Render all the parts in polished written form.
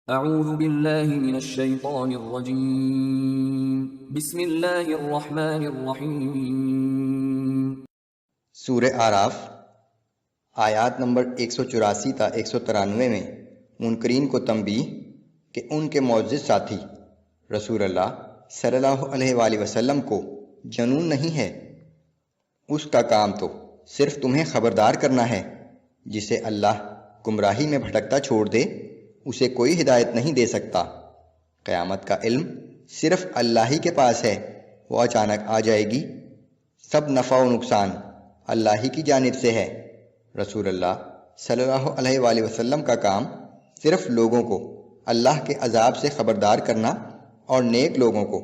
اعوذ باللہ من الشیطان الرجیم بسم اللہ الرحمن الرحیم۔ سورہ اعراف آیات نمبر 184 تا 193 میں منکرین کو تنبیہ کہ ان کے معزز ساتھی رسول اللہ صلی اللہ علیہ وآلہ وسلم کو جنون نہیں ہے، اس کا کام تو صرف تمہیں خبردار کرنا ہے۔ جسے اللہ گمراہی میں بھٹکتا چھوڑ دے اسے کوئی ہدایت نہیں دے سکتا۔ قیامت کا علم صرف اللہ ہی کے پاس ہے، وہ اچانک آ جائے گی۔ سب نفع و نقصان اللہ ہی کی جانب سے ہے۔ رسول اللہ صلی اللہ علیہ وآلہ وسلم کا کام صرف لوگوں کو اللہ کے عذاب سے خبردار کرنا اور نیک لوگوں کو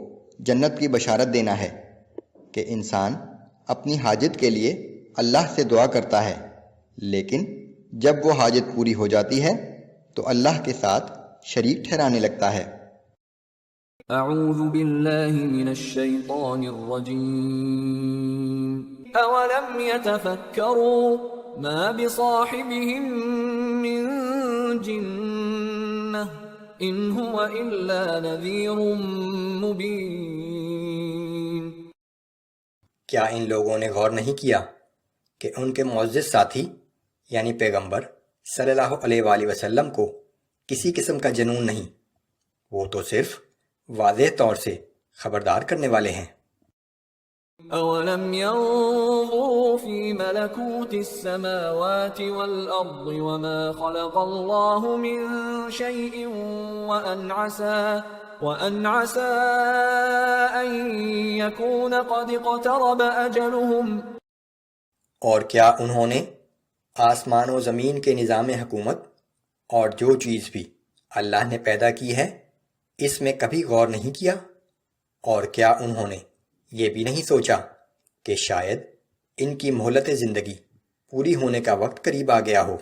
جنت کی بشارت دینا ہے کہ انسان اپنی حاجت کے لیے اللہ سے دعا کرتا ہے، لیکن جب وہ حاجت پوری ہو جاتی ہے تو اللہ کے ساتھ شریک ٹھہرانے لگتا ہے۔ اعوذ باللہ من الشیطان الرجیم اولم يتفکروا ما بصاحبهم من جنہ ان هو الا نذیر مبین۔ کیا ان لوگوں نے غور نہیں کیا کہ ان کے معزز ساتھی یعنی پیغمبر صلی اللہ علیہ وآلہ وسلم کو کسی قسم کا جنون نہیں، وہ تو صرف واضح طور سے خبردار کرنے والے ہیں۔ اولم ينظروا في ملكوت السماوات والارض وما خلق الله من شيء وان عسى ان يكون قد اقترب اجلهم۔ اور کیا انہوں نے آسمان و زمین کے نظام حکومت اور جو چیز بھی اللہ نے پیدا کی ہے اس میں کبھی غور نہیں کیا؟ اور کیا انہوں نے یہ بھی نہیں سوچا کہ شاید ان کی مہلت زندگی پوری ہونے کا وقت قریب آ گیا ہو؟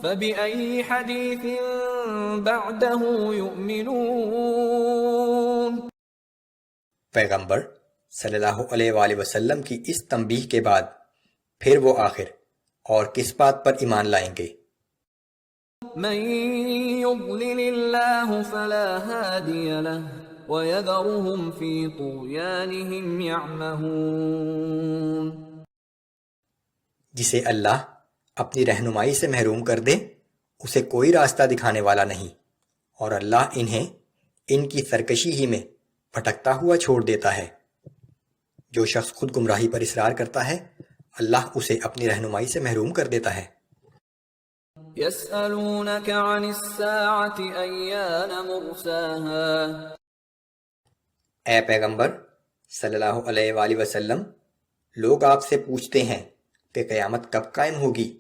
فبأي حديث بعده يؤمنون۔ پیغمبر صلی اللہ علیہ وآلہ وسلم کی اس تنبیہ کے بعد پھر وہ آخر اور کس بات پر ایمان لائیں گے؟ من يضلل الله فلا هادي له ويذرهم في طغيانهم يعمهون۔ جسے اللہ اپنی رہنمائی سے محروم کر دے اسے کوئی راستہ دکھانے والا نہیں، اور اللہ انہیں ان کی سرکشی ہی میں بھٹکتا ہوا چھوڑ دیتا ہے۔ جو شخص خود گمراہی پر اصرار کرتا ہے اللہ اسے اپنی رہنمائی سے محروم کر دیتا ہے۔ يسألونك عن الساعة أيان مرساها۔ اے پیغمبر صلی اللہ علیہ وآلہ وسلم، لوگ آپ سے پوچھتے ہیں کہ قیامت کب قائم ہوگی؟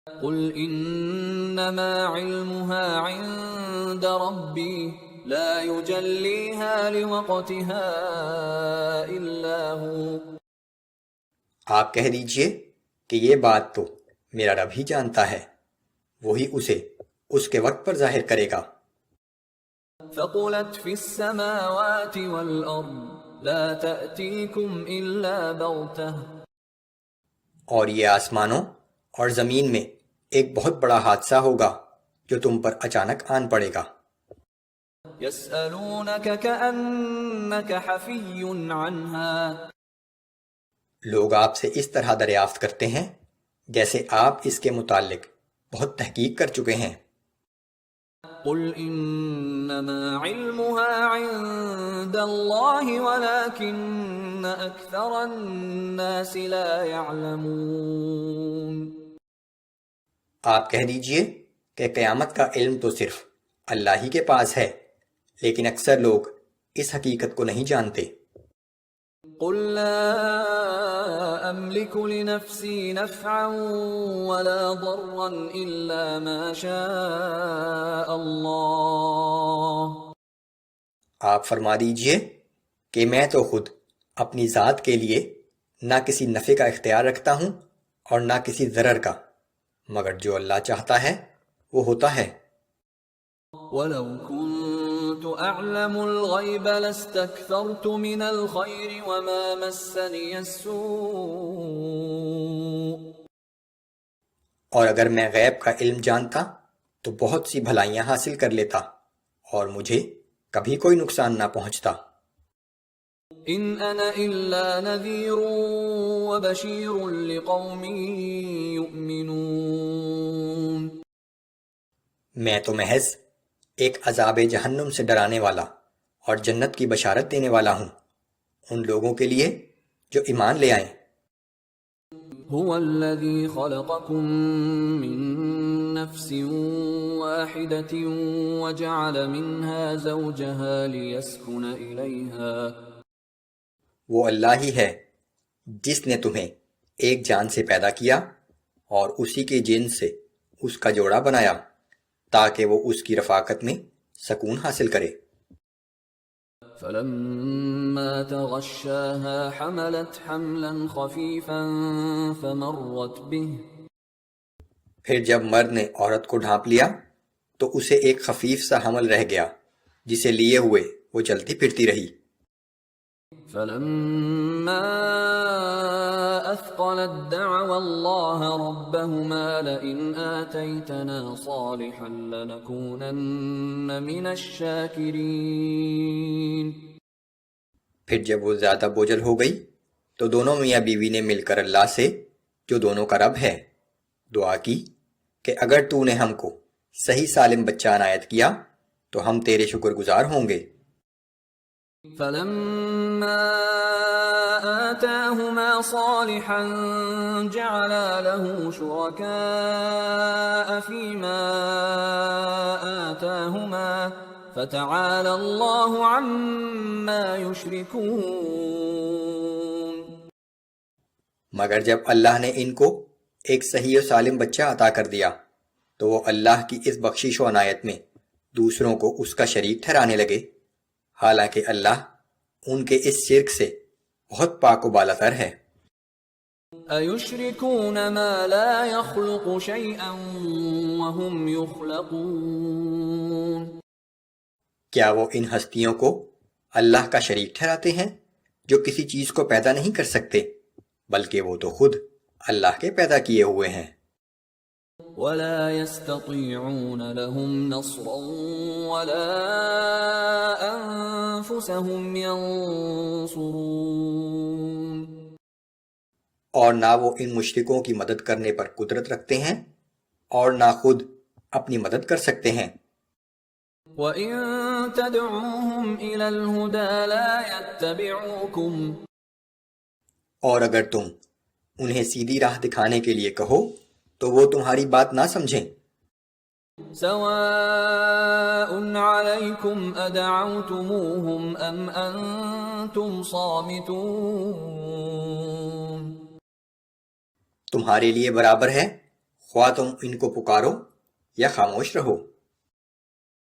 قل انما علمها عند ربي لا يجليها لوقتها الا هو۔ آپ کہہ دیجئے کہ یہ بات تو میرا رب ہی جانتا ہے، وہی اسے اس کے وقت پر ظاہر کرے گا۔ ثقلت في السماوات والأرض لا تأتيكم إلا بغتة۔ اور یہ آسمانوں اور زمین میں ایک بہت بڑا حادثہ ہوگا جو تم پر اچانک آن پڑے گا۔ يسألونك كأنك حفي عنها۔ لوگ آپ سے اس طرح دریافت کرتے ہیں جیسے آپ اس کے متعلق بہت تحقیق کر چکے ہیں۔ قل انما علمها عند الله ولكن اكثر الناس لا يعلمون۔ آپ کہہ دیجئے کہ قیامت کا علم تو صرف اللہ ہی کے پاس ہے، لیکن اکثر لوگ اس حقیقت کو نہیں جانتے۔ قل لا املك لنفسي نفعا ولا ضرا الا ما شاء الله۔ آپ فرما دیجئے کہ میں تو خود اپنی ذات کے لیے نہ کسی نفع کا اختیار رکھتا ہوں اور نہ کسی ضرر کا، مگر جو اللہ چاہتا ہے وہ ہوتا ہے۔ وَلَوْ كُنْتُ أَعْلَمُ الْغَيْبَ لَاسْتَكْثَرْتُ مِنَ الْخَيْرِ وَمَا مَسَّنِيَ السُّوءُ۔ اور اگر میں غیب کا علم جانتا تو بہت سی بھلائیاں حاصل کر لیتا اور مجھے کبھی کوئی نقصان نہ پہنچتا۔ ان انا الا نذیر وبشیر لقوم یؤمنون، میں تو محض ایک عذاب جہنم سے ڈرانے والا اور جنت کی بشارت دینے والا ہوں ان لوگوں کے لیے جو ایمان لے آئیں۔ هو الذي خلقكم من نفس واحدة وجعل منها زوجها ليسكن إليها، وہ اللہ ہی ہے جس نے تمہیں ایک جان سے پیدا کیا اور اسی کے جنس سے اس کا جوڑا بنایا تاکہ وہ اس کی رفاقت میں سکون حاصل کرے۔ فلما تغشاها حملت حملا خفيفا فمرت به، پھر جب مرد نے عورت کو ڈھانپ لیا تو اسے ایک خفیف سا حمل رہ گیا جسے لیے ہوئے وہ چلتی پھرتی رہی۔ فلما أثقلت دعوا الله ربهما لئن آتيتنا صالحا لنكونن من الشاكرين، پھر جب وہ زیادہ بوجھل ہو گئی تو دونوں میاں بیوی نے مل کر اللہ سے جو دونوں کا رب ہے دعا کی کہ اگر تو نے ہم کو صحیح سالم بچہ عنایت کیا تو ہم تیرے شکر گزار ہوں گے۔ فلما آتاهما صالحا جعلا له شركاء فيما آتاهما فتعالى الله عما يشركون، مگر جب اللہ نے ان کو ایک صحیح و سالم بچہ عطا کر دیا تو وہ اللہ کی اس بخشش و عنایت میں دوسروں کو اس کا شریک ٹھہرانے لگے، حالانکہ اللہ ان کے اس شرک سے بہت پاک و بالا تر ہے۔ أَيُشْرِكُونَ مَا لَا يَخْلُقُ شَيْئًا وَهُمْ يُخْلَقُونَ، کیا وہ ان ہستیوں کو اللہ کا شریک ٹھہراتے ہیں جو کسی چیز کو پیدا نہیں کر سکتے بلکہ وہ تو خود اللہ کے پیدا کیے ہوئے ہیں۔ وَلَا يَسْتَطِيعُونَ لَهُمْ نَصْرًا وَلَا أَنفُسَهُمْ يَنصُرُونَ، اور نہ وہ ان مشرکوں کی مدد کرنے پر قدرت رکھتے ہیں اور نہ خود اپنی مدد کر سکتے ہیں۔ وَإِن تَدْعُوهُمْ إِلَى الْهُدَى لَا يَتَّبِعُوكُمْ، اور اگر تم انہیں سیدھی راہ دکھانے کے لیے کہو تو وہ تمہاری بات نہ سمجھیں۔ سواء عليكم أدعوتموهم أم أنتم صامتون، تمہارے لیے برابر ہے خواہ تم ان کو پکارو یا خاموش رہو۔